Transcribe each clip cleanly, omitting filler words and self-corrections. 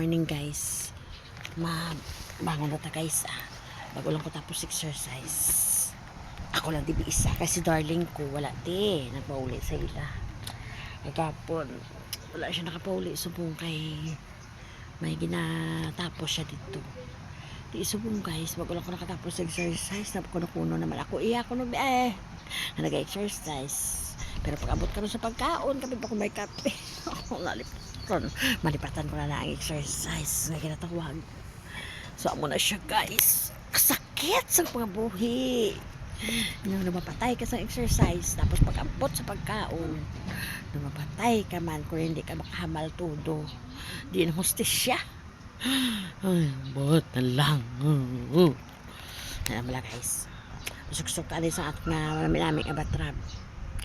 Morning guys. Bangon na ta guys. Bago lang ko tapos exercise. Ako lang di isa kasi darling ko wala di nagpauli sa ila. Kagapon wala siya nakapauli subong kay may ginatapos siya dito. Di subong guys, bago lang ko nakatapos exercise, napukuno naman ako. Iya ko nag-exercise. Pero pag abot ka sa pagkaon, kami pa kung may kape. Ako malipatan ko na ang exercise na kinatawag. So amo na siya guys, kasakit sa mga buhi yung lumapatay ka sa exercise, tapos pag abot sa pagkaon lumapatay ka man kung hindi ka makahamal todo, di na hostesya. Ay, buhat na lang. Alam mo lang guys, suksok ka sa at nga naming abatrab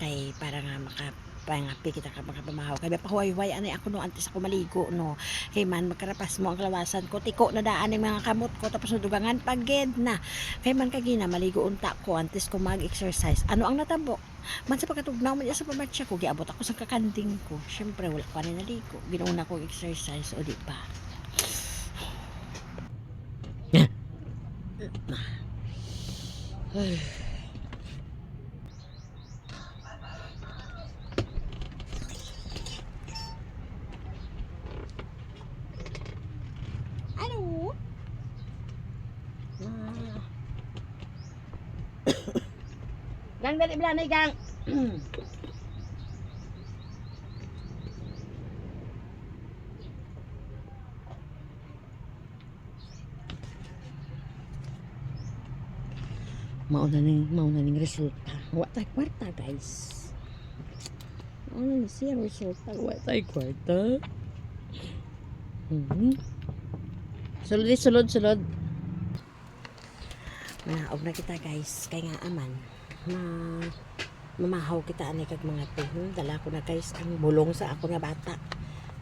kay para nga makapangapi kita ka makapamahaw kaya pahuay-huay anay ako no antes ako maligo no kay man magkarapas mo ang kalawasan ko tiko na daan ng mga kamot ko tapos nadugangan paged na kay man kagina maligo unta ko antes ko mag-exercise ano ang natabo man sa pagkatugnaw man sa pamatsya ko giabot ako sa kakanding ko syempre wala pa rin naligo ginauna ko exercise o di pa ay gang dali belanay gang. Mauna ning resulta. Wa tay kwarta guys. Mauna ni siya resulta. Wa tay kwarta. Sulod. Naog na kita guys. Kaya nga aman. Mamahaw kita ani kag mga tihon. Dala ko na guys ang bulong sa ako nga bata.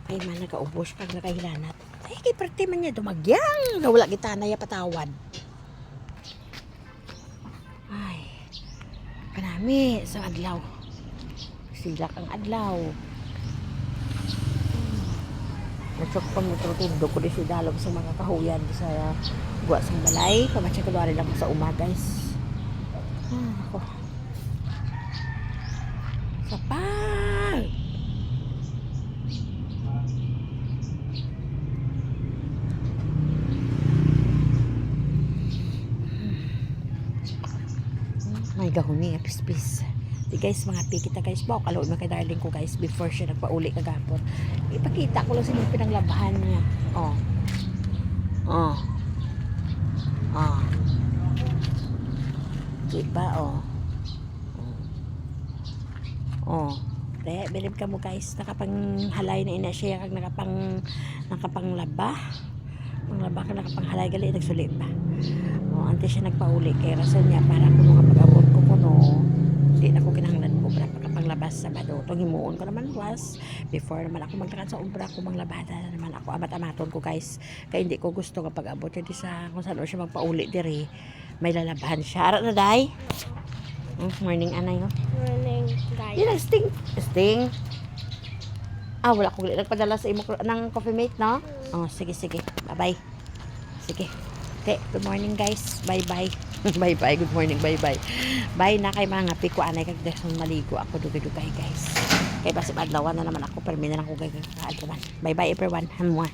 Kay man nagaubos pag nakahilanat. Ay kay parte man niya dumagyang. Wala kita na ya patawad. Ay. Kanami sa adlaw. Silak ang adlaw. Nagsok pang mututundo ko di si dalog sa mga kahuyan sa buwa sa balay. Kamatsa ko lang ako sa uma guys. Ako. Sapal! May gahon niya, pis-pis. Di guys, mga pikita guys. Bawa kaloy mga darling ko guys before siya nagpauli kagapon. Ipakita ko lang sa mga pinanglabahan niya. Diba, bilib ka mo guys, nakapanghalay na ina siya kag nakapanglaba. Panglaba ka nakapanghalay gali nagsulip pa. Antes siya nagpauli kay rason niya para kuno kapag-abot ko kuno di na ko kinahanglan ko para pagkapanglabas sa bado. Itong himuon ko naman was before naman ako magtakad sa umbra ko manglabada na naman ako amat-amaton ko guys kaya hindi ko gusto kapag abot yun sa kung saan siya magpauli diri may lalabahan siya. Arat na day? Morning anay no? Morning guys. Yun ang sting. Wala ko nagpadala sa imo ng coffee mate no? Sige bye bye. Sige. Good morning guys. Bye bye. Bye bye. Good morning. Bye bye. Bye na kay mga piko anay kag desong maligo ako dugay-dugay guys. Kay basi adlaw na naman ako permi na lang ko gagawin. Bye bye everyone. Hamwa.